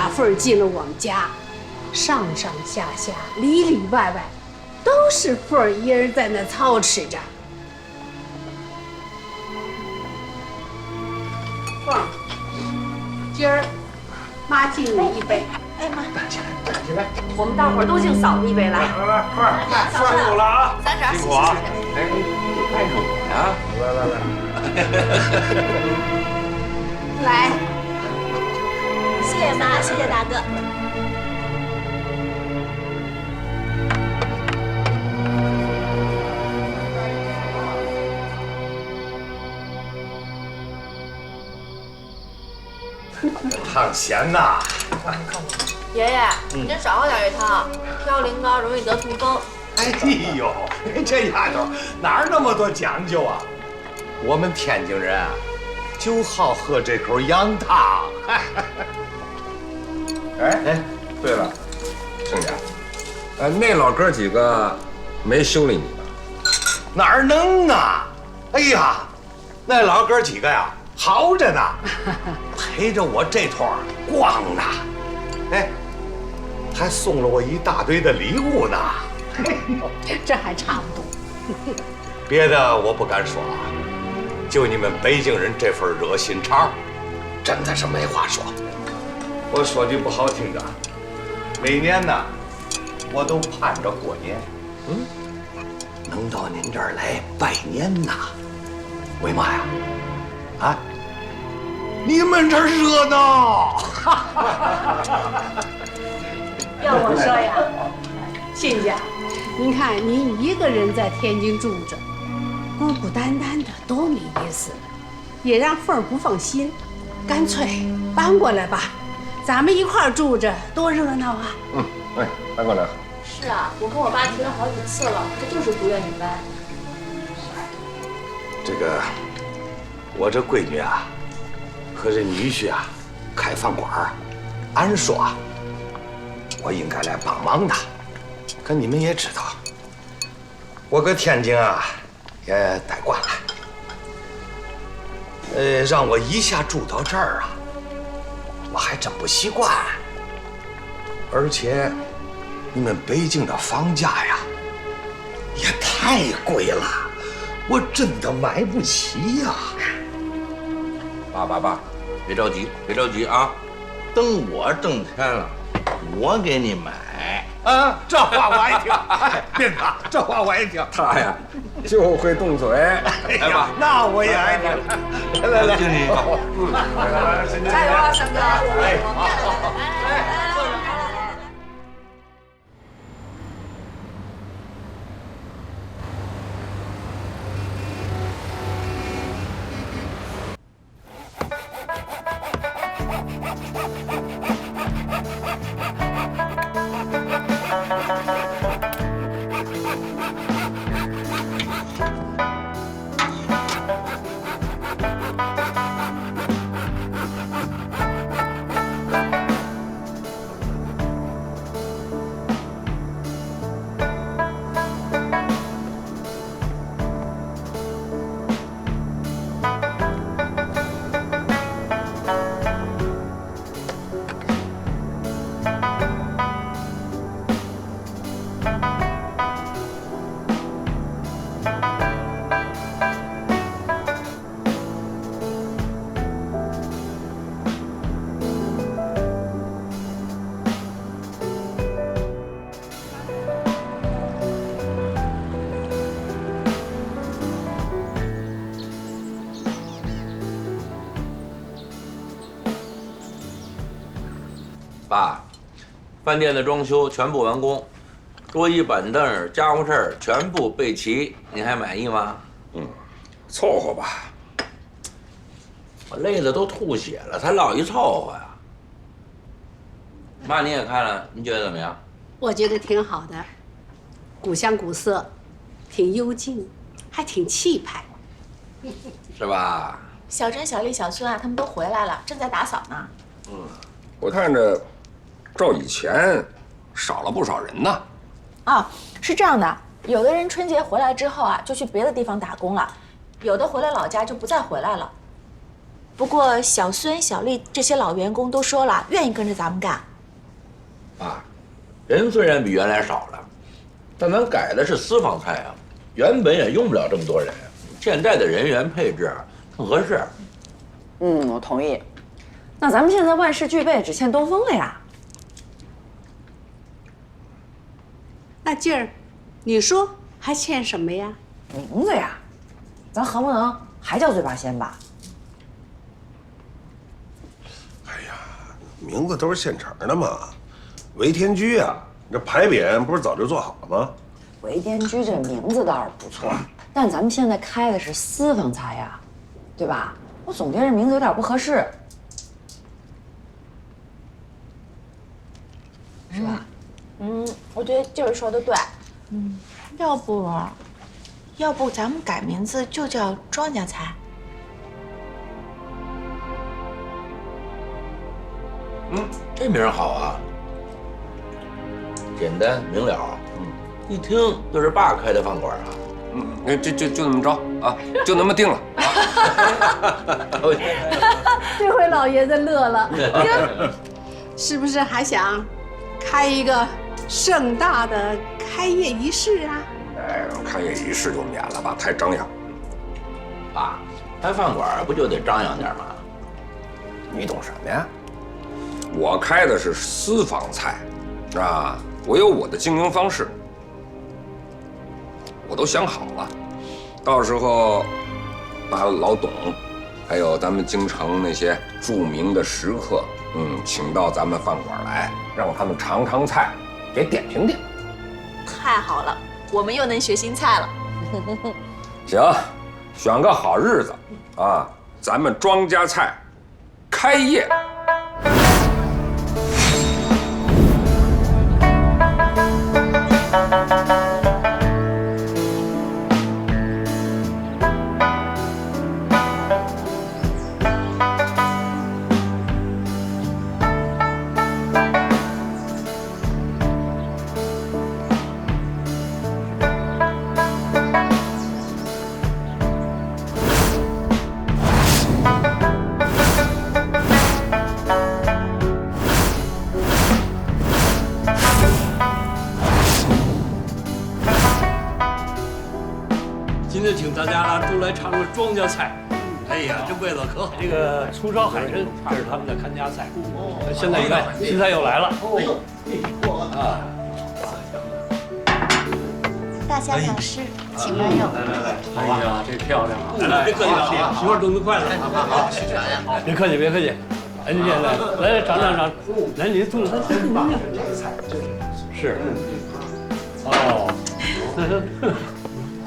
大份进了我们家，上上下下、里里外外，都是凤儿一人在那操持着。凤儿，今儿妈敬你一杯。哎妈，站起来，站起来！我们大伙儿都敬嫂子一杯来。来，凤儿，辛苦了啊！三婶，辛苦啊！哎，你带着我呀！来，谢谢妈，谢谢大哥。趟咸呐！爷爷，您少喝点这汤，挑龄高容易得痛风。哎呦，这丫头哪儿那么多讲究啊？我们天津人啊，就好喝这口羊汤。哎，对了，亲家，那老哥几个没修理你吧？哪儿能啊？哎呀，那老哥几个呀，好着呢，陪着我这趟逛呢。哎，还送了我一大堆的礼物呢。这还差不多。别的我不敢说啊，就你们北京人这份热心肠，真的是没话说。我说句不好听的，每年呢，我都盼着过年，能到您这儿来拜年呐。为嘛呀？啊，你们这儿热闹。要我说呀，亲家，您看您一个人在天津住着，孤孤单单的多没意思，也让凤儿不放心。干脆搬过来吧，咱们一块儿住着多热闹啊！哎，搬过来。是啊，我跟我爸提了好几次了，他就是不愿意搬。这个，我这闺女啊，和这女婿啊，开饭馆儿，按说啊，我应该来帮忙的。可你们也知道，我搁天津啊，也待惯了。让我一下住到这儿啊，我还真不习惯。而且，你们北京的房价呀，也太贵了。我真的买不起呀！爸，别着急，别着急啊！等我挣钱了，我给你买。啊，这话我爱听。斌子，这话我爱听。他呀，就会动嘴。来吧，那我也爱听。来，经理，加油啊，三哥！哎，爸，饭店的装修全部完工，桌椅板凳、家伙事儿全部备齐，您还满意吗？凑合吧。我累得都吐血了，才老一凑合呀。妈，您也看了，您觉得怎么样？我觉得挺好的，古香古色，挺幽静，还挺气派。是吧？小珍、小丽、小孙啊，他们都回来了，正在打扫呢。我看着，照以前少了不少人呢。哦，是这样的，有的人春节回来之后啊，就去别的地方打工了，有的回了老家就不再回来了。不过小孙、小丽这些老员工都说了，愿意跟着咱们干。啊，人虽然比原来少了，但咱改的是私房菜啊，原本也用不了这么多人。现在的人员配置很合适。我同意。那咱们现在万事俱备，只欠东风了呀。那劲儿，你说还欠什么呀？名字呀，咱何不能还叫醉八仙吧？哎呀，名字都是现成的嘛。围天居啊，这牌匾不是早就做好了吗？围天居这名字倒是不错，但咱们现在开的是私房菜呀，对吧？我总觉得这名字有点不合适，是吧？我觉得劲儿说的对。要不咱们改名字就叫庄稼菜。这名儿好啊，简单明了，一听就是爸开的饭馆啊。就那么着啊，就那么定了。这回老爷子乐了，是不是还想开一个盛大的开业仪式啊？哎，开业仪式就免了吧，太张扬。爸，开饭馆不就得张扬点吗？你懂什么呀？我开的是私房菜，啊，我有我的经营方式，我都想好了，到时候把老董，还有咱们京城那些著名的食客，请到咱们饭馆来，让他们尝尝菜，给点评点。太好了，我们又能学新菜了。行，选个好日子啊，咱们庄稼菜开业。今天请大家都来尝尝庄稼菜。哎呀，这味道可好！这个葱烧海参，这是他们的看家菜。现在一看，新菜又来了。啊！大侠老师，请慢用。来，哎呀，这漂亮啊！来，别客气了，媳妇动作快了。好，别客气，别客气。哎，你来，尝尝尝。来，你坐着。是。哦。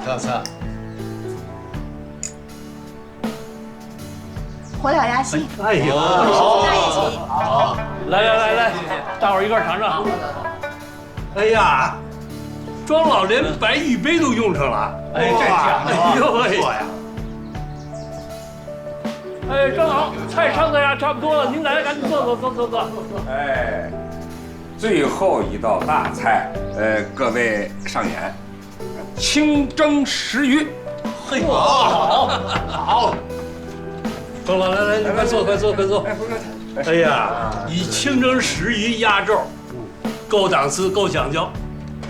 大菜。火燎鸭心。哎呀，好，来，大伙儿一块儿尝尝。哎呀，庄老连白玉杯都用上了。哎，这讲究，哎呦喂，哎，庄老，菜上的呀，差不多了，您来，赶紧坐。哎，最后一道大菜，各位上演，清蒸石鱼。嘿，好。庄老，来，你快坐。哎呀，以清蒸石鱼压轴，够档次，够讲究。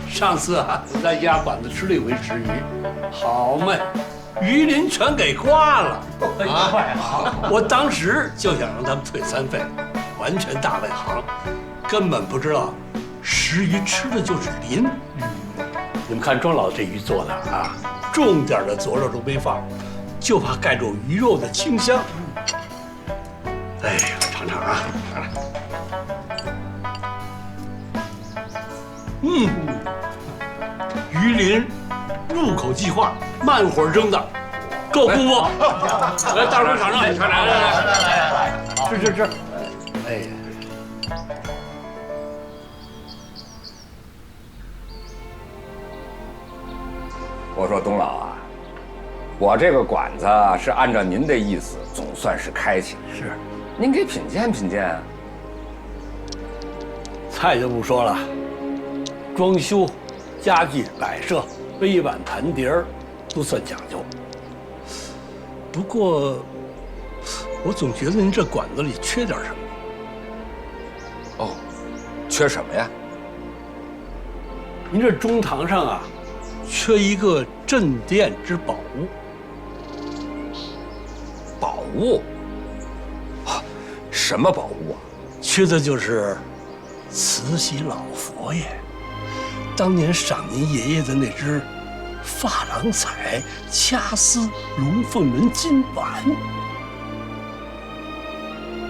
上次啊，我在家馆子吃了一回石鱼，好嘛，鱼鳞全给挂了。我当时就想让他们退3费，完全大外行，根本不知道石鱼吃的就是鳞。你们看庄老这鱼做的啊，重点的佐料都没放，就怕盖住鱼肉的清香。哎呀，尝尝啊！鱼鳞入口即化，慢火蒸的，够不？来，大伙儿尝尝，来，吃。哎呀，我说董老啊，我这个馆子是按照您的意思，总算是开起来。是，您给品鉴品鉴啊。菜就不说了，装修、家具摆设、杯碗盘碟儿，都算讲究。不过，我总觉得您这馆子里缺点什么。哦，缺什么呀？您这中堂上啊，缺一个镇店之宝物。宝物？啊，什么宝物啊？缺的就是慈禧老佛爷当年赏您爷爷的那只珐琅彩掐丝龙凤纹金碗。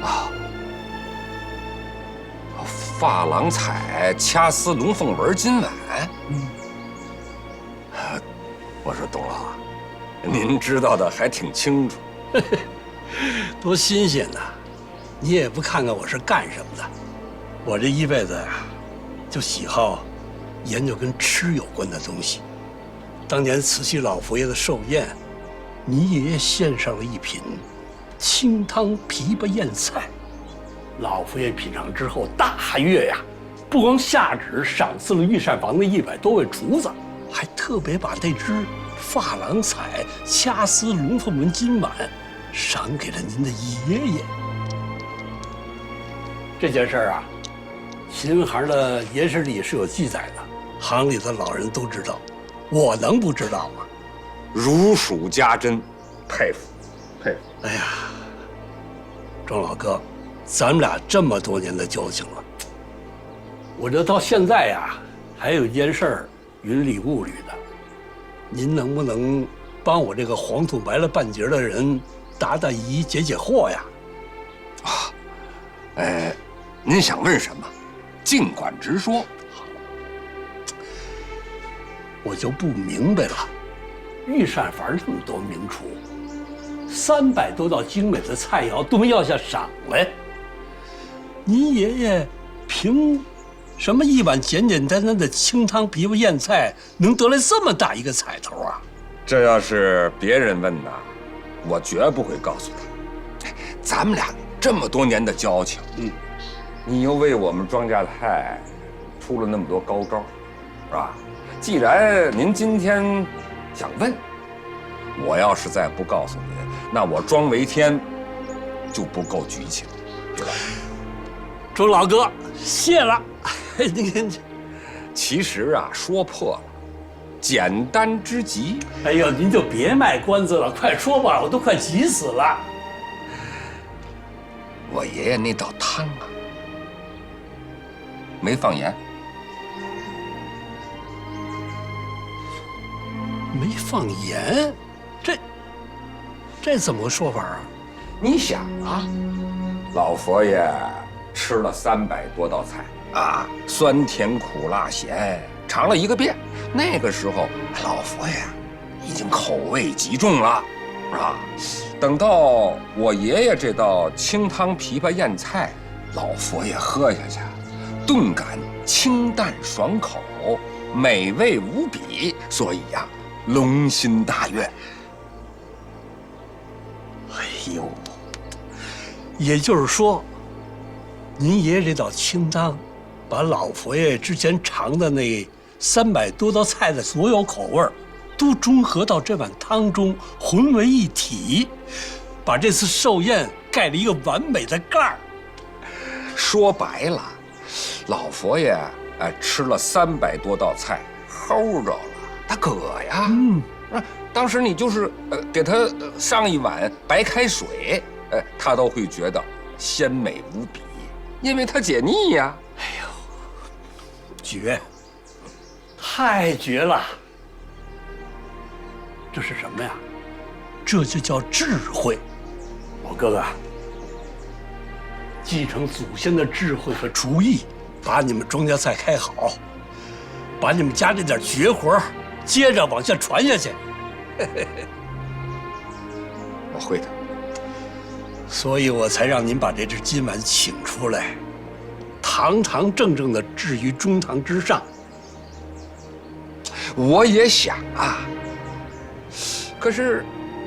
啊，珐琅彩掐丝龙凤纹金碗。我说董老，您知道的还挺清楚。多新鲜呐！你也不看看我是干什么的？我这一辈子呀，就喜好研究跟吃有关的东西。当年慈禧老佛爷的寿宴，你爷爷献上了一品清汤琵琶燕菜，老佛爷品尝之后大悦呀，不光下旨赏赐了御膳房的100多位厨子，还特别把那只珐琅彩掐丝龙凤纹金碗赏给了您的爷爷。这件事啊，新行的野史里是有记载的，行里的老人都知道，我能不知道吗？如数家珍，佩服，佩服。哎呀，庄老哥，咱们俩这么多年的交情了，我这到现在呀，还有一件事儿云里雾里的，您能不能帮我这个黄土埋了半截的人答答疑、解解惑呀？啊，您想问什么，尽管直说。我就不明白了，御膳房这么多名厨，300多道精美的菜肴都没要下赏来，您爷爷凭什么一碗简简单单的清汤琵琶燕菜能得来这么大一个彩头啊？这要是别人问呐，我绝不会告诉他。咱们俩这么多年的交情，你又为我们庄稼菜出了那么多高招，是吧？既然您今天想问，我要是再不告诉你，那我庄维天就不够局气了，对吧？周老哥，谢了。您其实啊，说破了，简单之极。哎呦，您就别卖关子了，快说吧，我都快急死了。我爷爷那道汤啊，没放盐。没放盐，这怎么个说法啊？你想啊，老佛爷吃了300多道菜啊，酸甜苦辣咸尝了一个遍。那个时候，老佛爷已经口味极重了，啊。等到我爷爷这道清汤琵琶燕菜，老佛爷喝下去，顿感清淡爽口，美味无比，所以呀，龙心大悦。哎呦，也就是说，您爷爷这道清汤，把老佛爷之前尝的那300多道菜的所有口味都中和到这碗汤中，混为一体，把这次寿宴盖了一个完美的盖儿。说白了，老佛爷吃了300多道菜，齁着了，他渴呀。当时你就是给他上一碗白开水，他都会觉得鲜美无比，因为他解腻呀。哎呦，绝，太绝了！这是什么呀？这就叫智慧。我哥哥继承祖先的智慧和厨艺，把你们庄稼菜开好，把你们家这点绝活接着往下传下去。我会的。所以我才让您把这只金碗请出来，堂堂正正的置于中堂之上。我也想啊，可是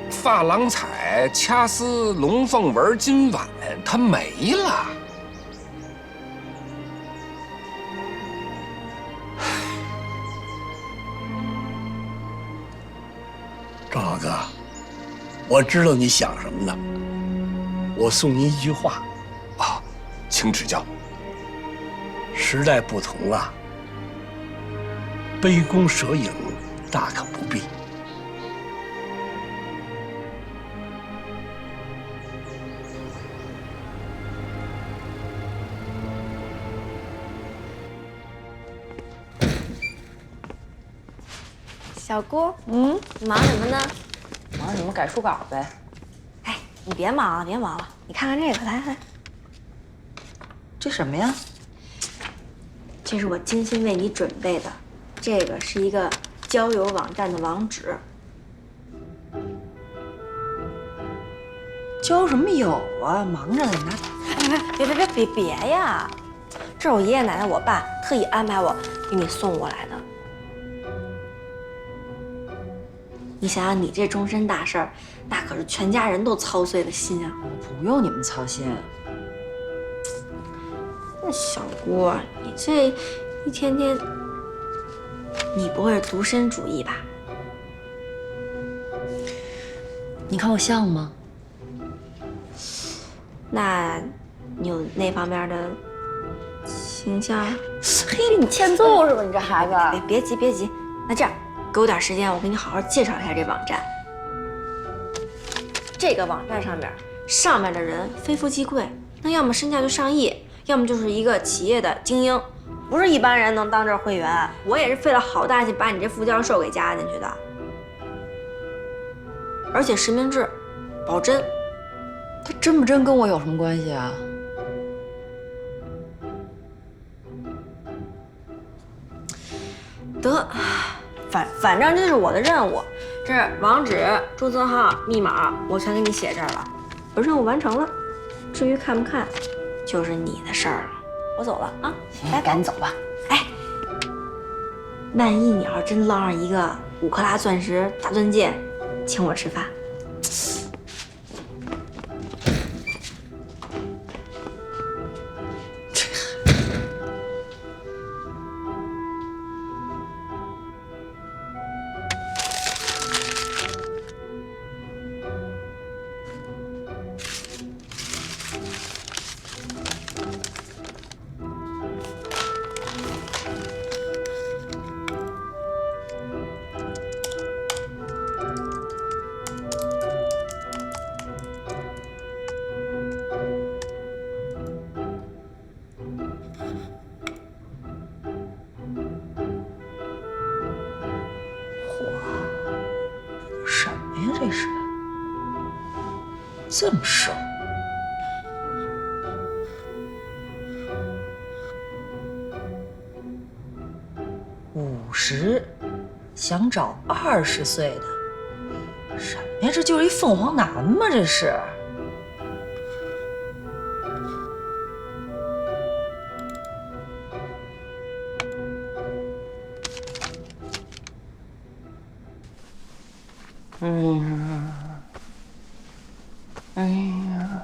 珐琅彩掐丝龙凤纹金碗它没了。赵老哥，我知道你想什么呢。我送您一句话：啊，请指教。时代不同了，杯弓蛇影大可不必。小姑，你忙什么呢？忙什么？改书稿呗。哎，你别忙了，别忙了，你看看这个，来，这什么呀？这是我精心为你准备的，这个是一个交友网站的网址。交什么友啊？忙着呢，你拿。别呀！这是我爷爷奶奶、我爸特意安排我给你送过来的。你想想，你这终身大事儿，那可是全家人都操碎了心啊！不用你们操心。那小姑，你这一天天，你不会是独身主义吧？你看我像吗？那你有那方面的倾向？嘿，你欠揍是吧？你这孩子！别急。那这样，给我点时间，我给你好好介绍一下这网站。这个网站上面的人非富即贵，那要么身价就上亿，要么就是一个企业的精英，不是一般人能当这会员。我也是费了好大劲把你这副教授给加进去的，而且实名制，保真。他真不真跟我有什么关系啊？得，反正这是我的任务，这网址、注册号、密码我全给你写这儿了，我任务完成了。至于看不看，就是你的事儿了。我走了啊，来，赶紧走吧。哎，万一你要是真捞上一个5克拉钻石大钻戒，请我吃饭。什么呀？这是这么瘦？50，想找20岁的，什么呀？这就是一凤凰男吗？这是。哎呀，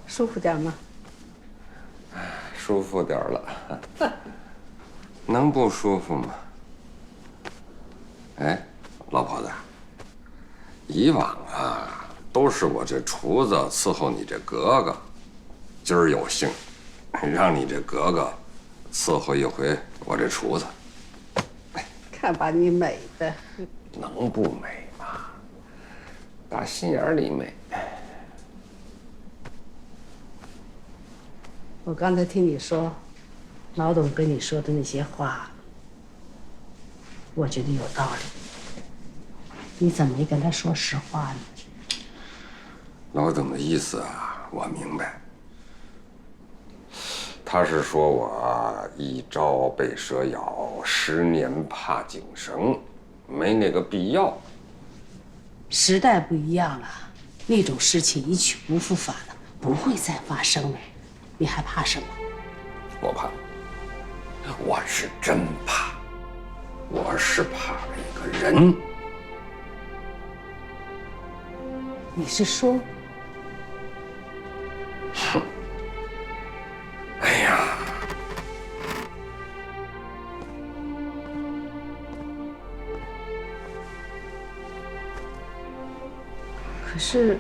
舒服点吗？舒服点了，能不舒服吗？哎，老婆子，以往啊都是我这厨子伺候你这格格，今儿有幸让你这格格伺候一回我这厨子。看把你美的，能不美吗？打心眼里美。我刚才听你说，老董跟你说的那些话，我觉得有道理。你怎么没跟他说实话呢？老董的意思啊，我明白。他是说我一朝被蛇咬，10年怕井绳，没那个必要。时代不一样了，那种事情一去不复返了，不会再发生了。你还怕什么？我怕，我是真怕，我是怕了一个人。你是说？哼，哎呀，可是，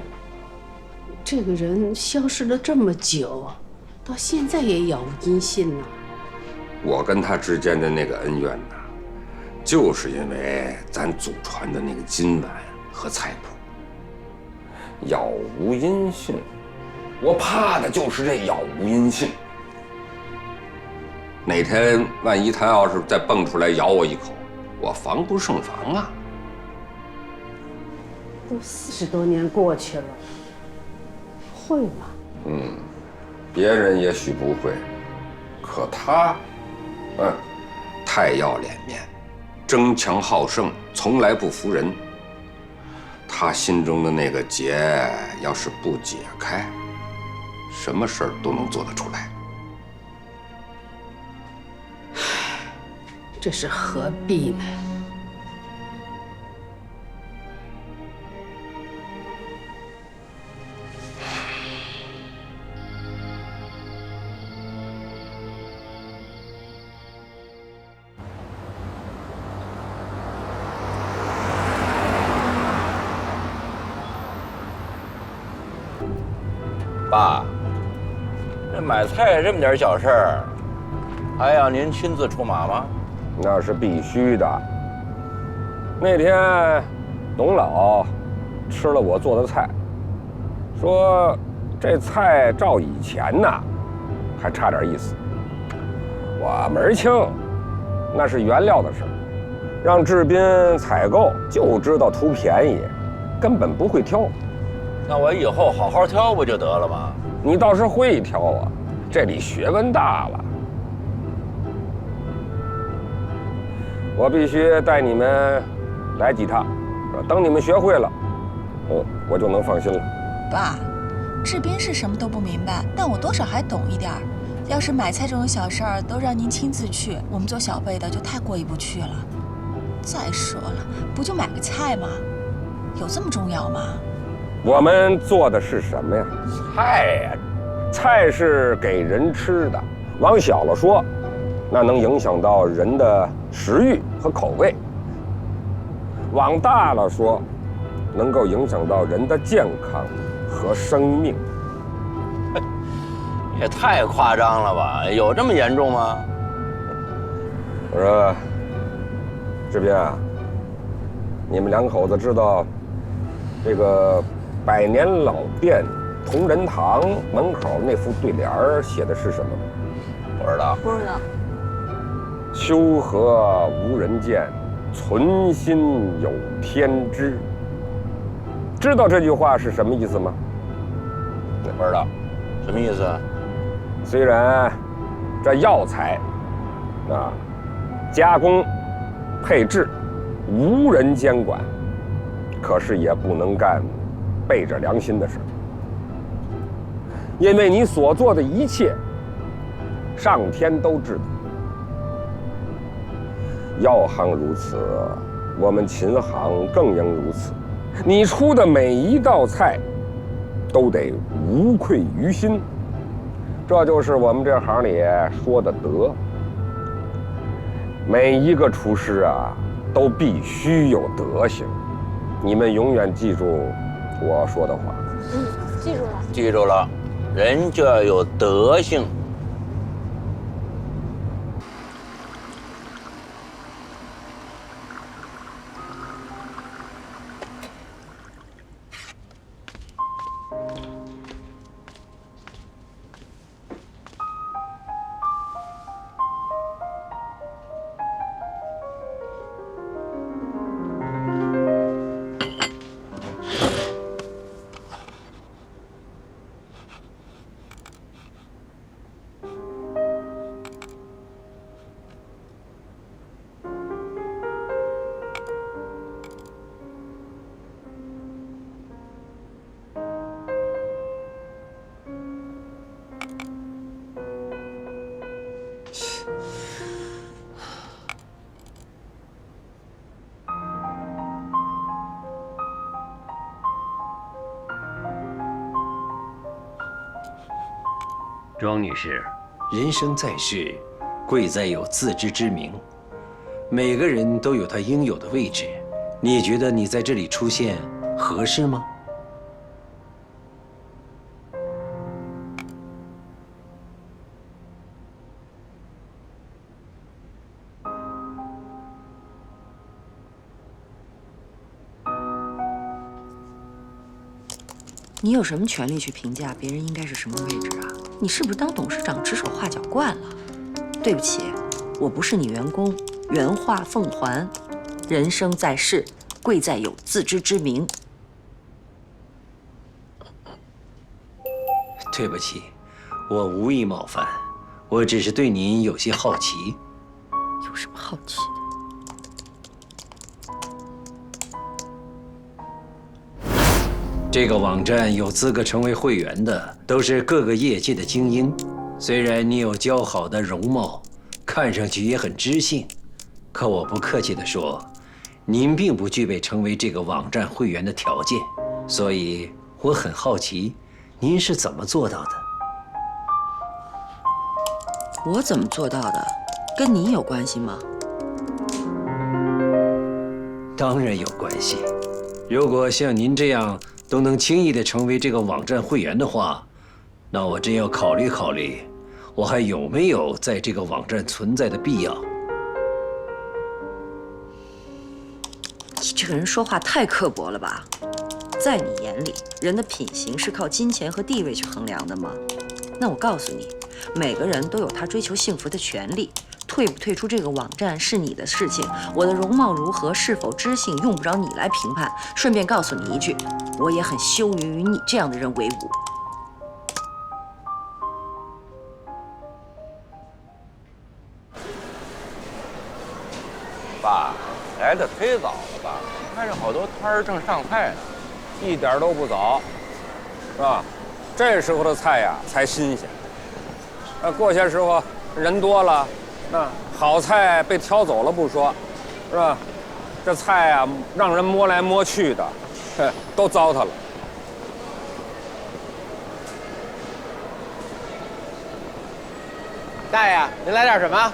这个人消失了这么久，到现在也杳无音信呢。我跟他之间的那个恩怨呐，就是因为咱祖传的那个金碗和菜谱。杳无音信，我怕的就是这杳无音信。哪天万一他要是再蹦出来咬我一口，我防不胜防啊！都40多年过去了，会吧？别人也许不会，可他，太要脸面，争强好胜，从来不服人。他心中的那个结，要是不解开，什么事儿都能做得出来。这是何必呢？爸，这买菜这么点小事儿，还要您亲自出马吗？那是必须的。那天，董老吃了我做的菜，说这菜照以前呐，还差点意思。我门儿清，那是原料的事儿，让志斌采购就知道图便宜，根本不会挑。那我以后好好挑不就得了吗？你倒是会挑啊，这里学问大了。我必须带你们来几趟，等你们学会了，我就能放心了。爸，志斌是什么都不明白，但我多少还懂一点儿。要是买菜这种小事儿都让您亲自去，我们做小辈的就太过意不去了。再说了，不就买个菜吗？有这么重要吗？我们做的是什么呀？菜呀，菜是给人吃的。往小了说，那能影响到人的食欲和口味；往大了说，能够影响到人的健康和生命。也太夸张了吧？有这么严重吗？我说，志斌啊，你们两口子知道这个百年老店同仁堂门口那副对联写的是什么吗？不知道。不知道。修和无人见，存心有天知。知道这句话是什么意思吗？不知道，什么意思？虽然这药材加工配制无人监管，可是也不能干背着良心的事，因为你所做的一切，上天都知道。药行如此，我们琴行更应如此。你出的每一道菜，都得无愧于心。这就是我们这行里说的德。每一个厨师啊，都必须有德行。你们永远记住我说的话。记住了。记住了，人就要有德行。庄女士，人生在世，贵在有自知之明。每个人都有他应有的位置，你觉得你在这里出现合适吗？你有什么权利去评价别人应该是什么位置啊？你是不是当董事长指手画脚惯了？对不起，我不是你员工，原话奉还。人生在世，贵在有自知之明。对不起，我无意冒犯，我只是对您有些好奇。有什么好奇的？这个网站有资格成为会员的，都是各个业界的精英。虽然你有姣好的容貌，看上去也很知性，可我不客气地说，您并不具备成为这个网站会员的条件。所以我很好奇，您是怎么做到的？我怎么做到的？跟你有关系吗？当然有关系。如果像您这样都能轻易地成为这个网站会员的话，那我真要考虑考虑，我还有没有在这个网站存在的必要。你这个人说话太刻薄了吧？在你眼里，人的品行是靠金钱和地位去衡量的吗？那我告诉你，每个人都有他追求幸福的权利。退不退出这个网站是你的事情，我的容貌如何，是否知性，用不着你来评判。顺便告诉你一句，我也很羞于与你这样的人为伍。爸，来的忒早了吧？看着好多摊儿正上菜呢，一点都不早，是吧？这时候的菜呀才新鲜。过些时候人多了，那好菜被挑走了不说，是吧？这菜呀让人摸来摸去的，都糟蹋了。大爷，您来点什么？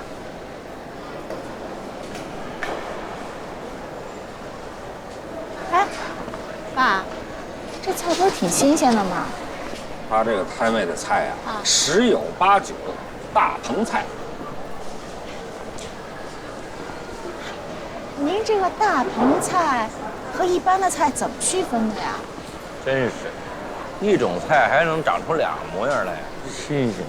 哎，爸，这菜不是挺新鲜的吗？他这个摊位的菜啊，十有八九大棚菜。您这个大棚菜和一般的菜怎么区分的呀？真是，一种菜还能长出俩模样来，新鲜。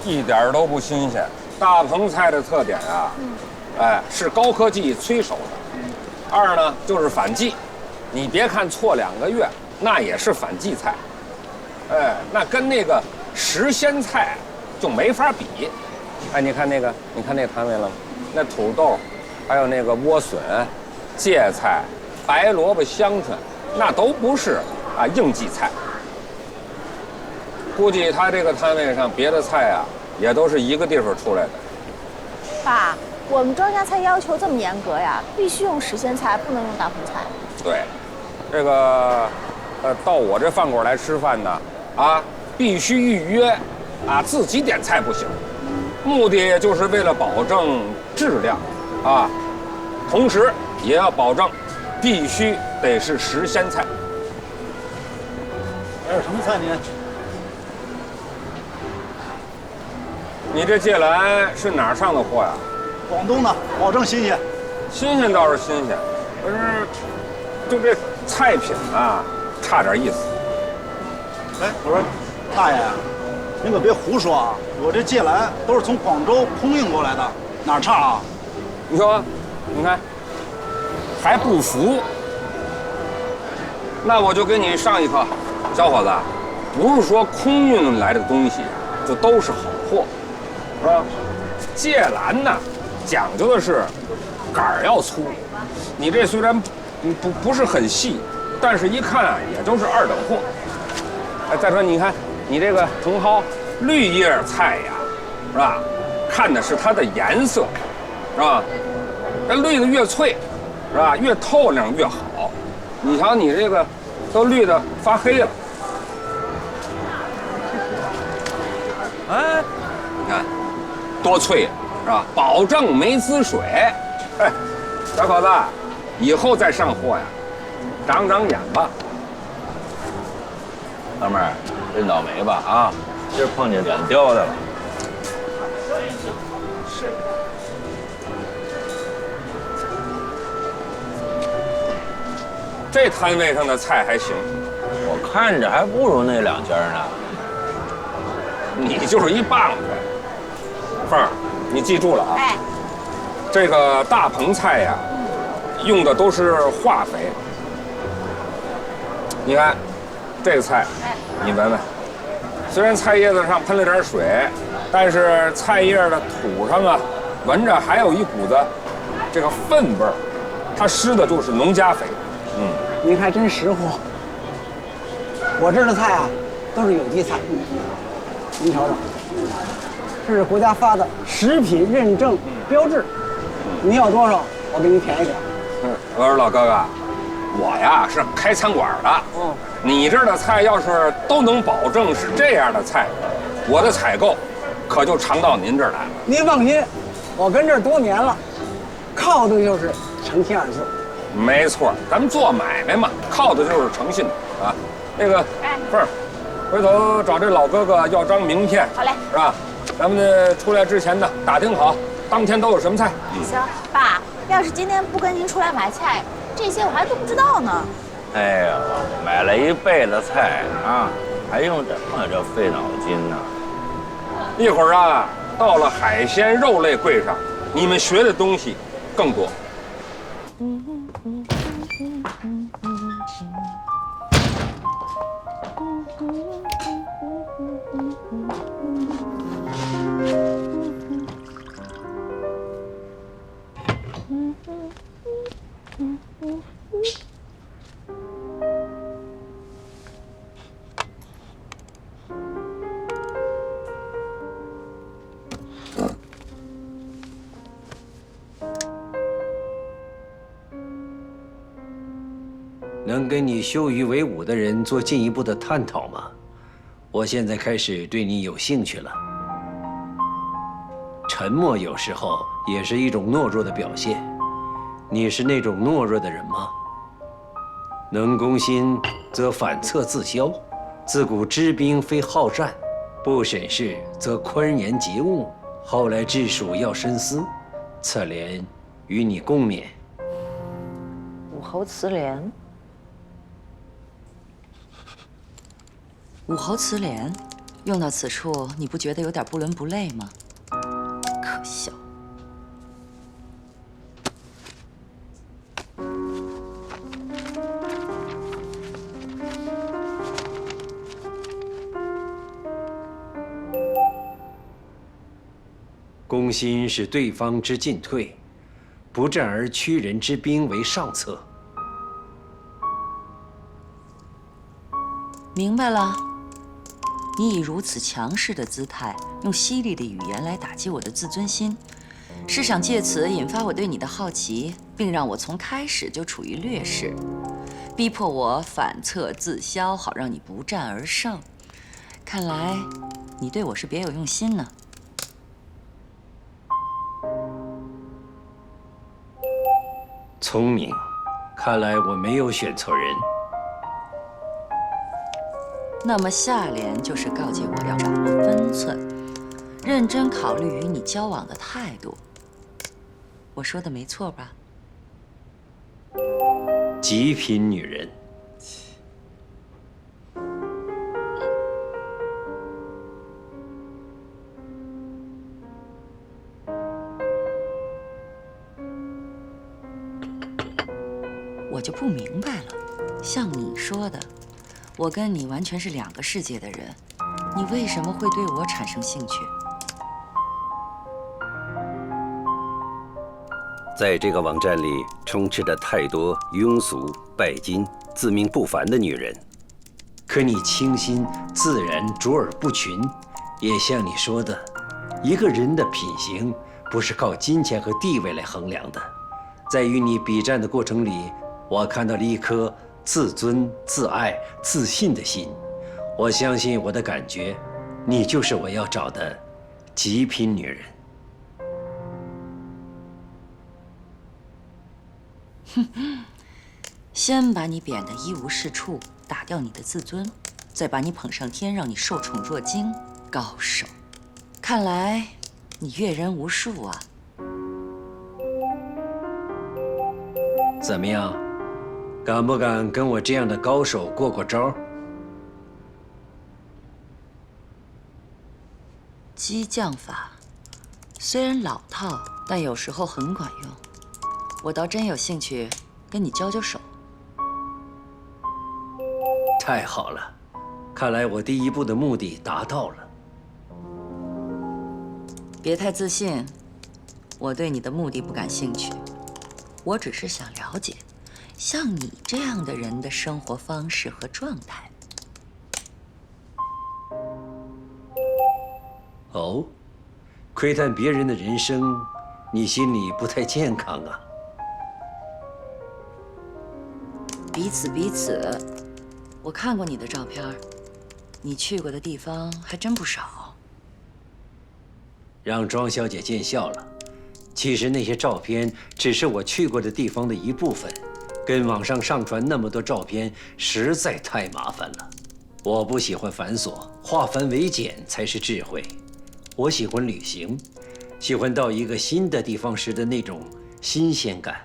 一点都不新鲜。大棚菜的特点啊，是高科技催熟的。二呢就是反季，你别看错2个月，那也是反季菜。那跟那个时鲜菜就没法比。你看那摊位了吗？那土豆，还有那个莴笋、芥菜、白萝卜、香椿，那都不是应季菜。估计他这个摊位上别的菜啊，也都是一个地方出来的。爸，我们庄稼菜要求这么严格呀，必须用时鲜菜，不能用大棚菜。对，这个到我这饭馆来吃饭呢，必须预约，自己点菜不行。目的就是为了保证质量，同时也要保证必须得是时鲜菜。还有什么菜您？你这芥蓝是哪儿上的货呀？广东的，保证新鲜。新鲜倒是新鲜，可是就这菜品啊，差点意思。我说，大爷，您可别胡说啊！我这芥蓝都是从广州空运过来的，哪儿差啊？你说，你看，还不服？那我就给你上一课，小伙子，不是说空运来的东西就都是好货，是吧？芥蓝呢，讲究的是杆儿要粗，你这虽然不是很细，但是一看也就是2等货。再说你看你这个茼蒿绿叶菜呀，是吧？看的是它的颜色，是吧？这绿的越脆，是吧？越透亮越好。你瞧你这个都绿的发黑了，你看多脆，是吧？保证没滋水。小伙子，以后再上货呀，长长眼吧。老妹儿，真倒霉吧今儿碰见脸刁的了。这摊位上的菜还行，我看着还不如那2家呢。你就是一棒槌。凤儿，你记住了啊！哎，这个大棚菜呀，用的都是化肥。你看，这个菜，你闻闻，虽然菜叶子上喷了点水，但是菜叶的土上啊，闻着还有一股子这个粪味儿，它施的就是农家肥。您还真识货。我这儿的菜啊，都是有机菜。您瞅瞅，这是国家发的食品认证标志。您要多少，我给你便宜点。我说老哥哥，我呀是开餐馆的。你这儿的菜要是都能保证是这样的菜，我的采购可就常到您这儿来了。您放心，我跟这儿多年了，靠的就是诚信2字。没错，咱们做买卖嘛，靠的就是诚信啊。那个凤儿，回头找这老哥哥要张名片，好嘞，是吧？咱们出来之前呢，打听好当天都有什么菜。行，爸，要是今天不跟您出来买菜，这些我还都不知道呢。哎呀，买了一辈子菜啊，还用这么费脑筋呢？一会儿啊，到了海鲜肉类柜上，你们学的东西更多。能跟你修于为伍的人做进一步的探讨吗？我现在开始对你有兴趣了。沉默有时候也是一种懦弱的表现。你是那种懦弱的人吗？能攻心则反侧自消，自古知兵非好战，不审事则宽严节物。后来治蜀要深思，此联与你共勉。武侯辞联。武侯辞联，用到此处，你不觉得有点不伦不类吗？可笑。攻心是对方之进退，不战而屈人之兵为上策。明白了。你以如此强势的姿态，用犀利的语言来打击我的自尊心，是想借此引发我对你的好奇，并让我从开始就处于劣势，逼迫我反侧自消，好让你不战而胜。看来你对我是别有用心呢。聪明，看来我没有选错人。那么下联就是告诫我要掌握分寸，认真考虑与你交往的态度。我说的没错吧？极品女人。我就不明白了，像你说的。我跟你完全是2个世界的人，你为什么会对我产生兴趣？在这个网站里充斥着太多庸俗、拜金、自命不凡的女人，可你清新自然，卓尔不群。也像你说的，一个人的品行不是靠金钱和地位来衡量的。在与你比战的过程里，我看到了一颗自尊、自爱、自信的心。我相信我的感觉，你就是我要找的极品女人。先把你贬得一无是处，打掉你的自尊，再把你捧上天，让你受宠若惊。高手，看来你阅人无数啊。怎么样？敢不敢跟我这样的高手过过招？激将法，虽然老套，但有时候很管用。我倒真有兴趣跟你交交手。太好了，看来我第一步的目的达到了。别太自信，我对你的目的不感兴趣，我只是想了解，像你这样的人的生活方式和状态。哦，窥探别人的人生，你心里不太健康啊。彼此，我看过你的照片，你去过的地方还真不少。让庄小姐见笑了。其实那些照片只是我去过的地方的一部分，跟网上上传那么多照片实在太麻烦了。我不喜欢繁琐，化繁为简才是智慧。我喜欢旅行，喜欢到一个新的地方时的那种新鲜感。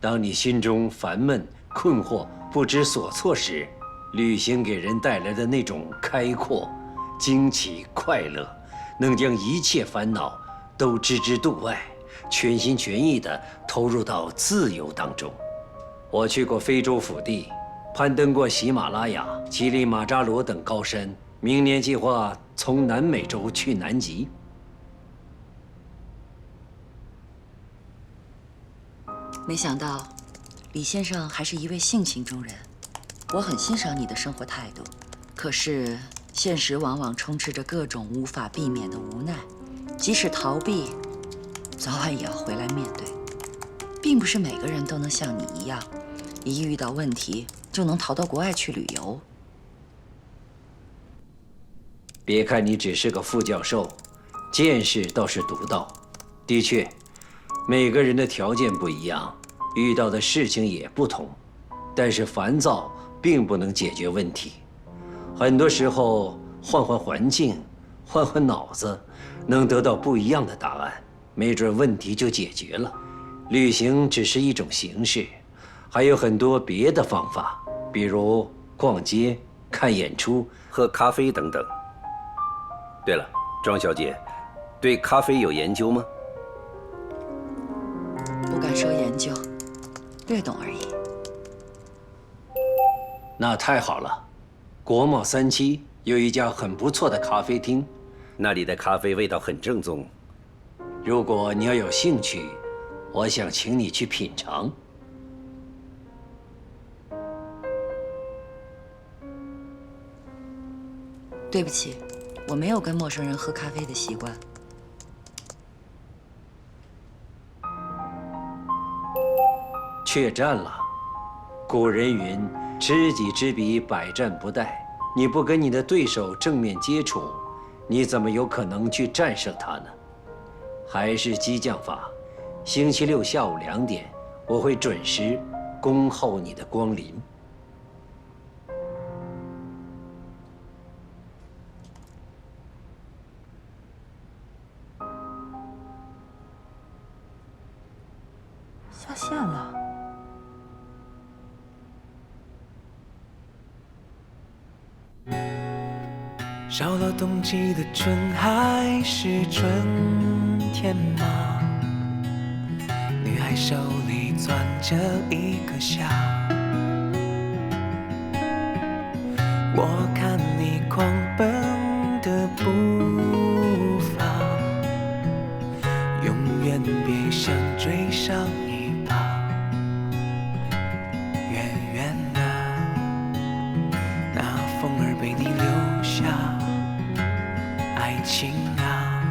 当你心中烦闷、困惑、不知所措时，旅行给人带来的那种开阔、惊奇、快乐，能将一切烦恼都置之度外，全心全意地投入到自由当中。我去过非洲腹地，攀登过喜马拉雅、乞力马扎罗等高山。明年计划从南美洲去南极。没想到，李先生还是一位性情中人。我很欣赏你的生活态度，可是现实往往充斥着各种无法避免的无奈，即使逃避，早晚也要回来面对。并不是每个人都能像你一样，一遇到问题就能逃到国外去旅游。别看你只是个副教授，见识倒是独到。的确，每个人的条件不一样，遇到的事情也不同。但是烦躁并不能解决问题，很多时候换换环境，换换脑子，能得到不一样的答案，没准问题就解决了。旅行只是一种形式，还有很多别的方法，比如逛街、看演出、喝咖啡等等。对了，庄小姐，对咖啡有研究吗？不敢说研究，略懂而已。那太好了，国贸37有一家很不错的咖啡厅，那里的咖啡味道很正宗。如果你要有兴趣，我想请你去品尝。对不起，我没有跟陌生人喝咖啡的习惯。怯战了。古人云：“知己知彼，百战不殆。”你不跟你的对手正面接触，你怎么有可能去战胜他呢？还是激将法。星期六下午2点，我会准时恭候你的光临。下线了。少了冬季的春还是春天吗？女孩手里攥着一颗笑，我看你狂奔的步伐，永远别想追上一把。远远的，那风儿被你留下，爱情啊，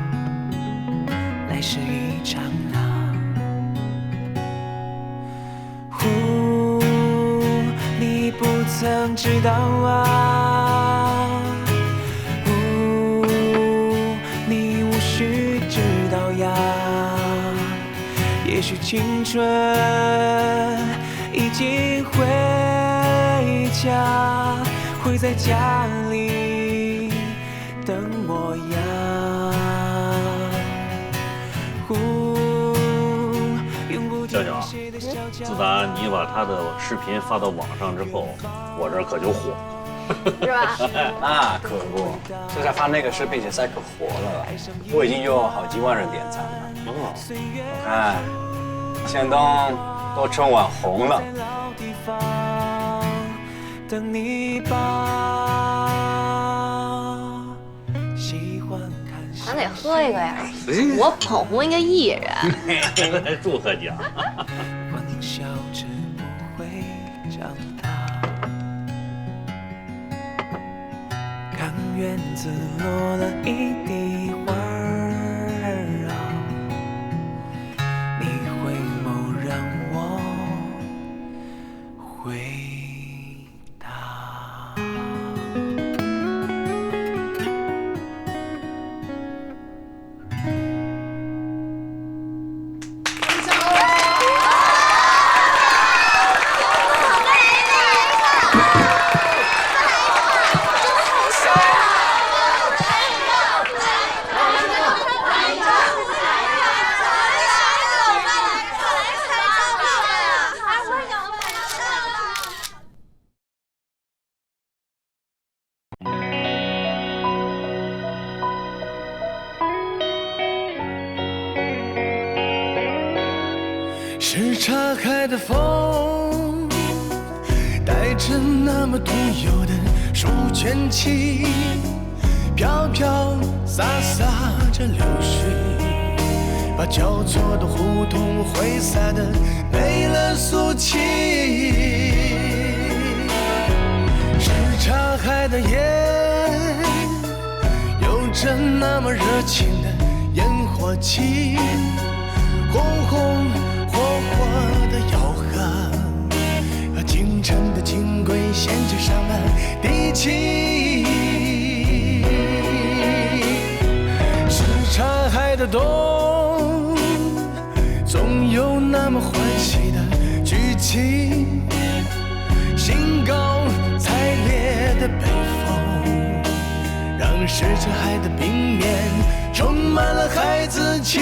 来时一场啊。你不曾知道啊，你无需知道呀。也许青春已经回家，会在家里等我呀。笑笑，自打你把他的视频发到网上之后，我这儿可就火。是吧？那可不，这下发那个视频比赛可火了，我已经有好几万人点赞了。我看现东都成网红了。等你吧。咱得喝一个呀！我捧红一个艺人。祝贺你啊！笑着不会长大，看院子落了一地花儿啊，你回眸让我回答。是岔开的风，带着那么独有的书卷气，飘飘洒洒着流水，把交错的胡同挥洒的没了俗气。是岔开的烟，有着那么热情的烟火气，红红火火的吆喝，和京城的金龟衔着上了地气。是岔开的冬，总有那么欢喜的剧情，兴高采烈的北风，让什刹海的冰面充满了孩子气。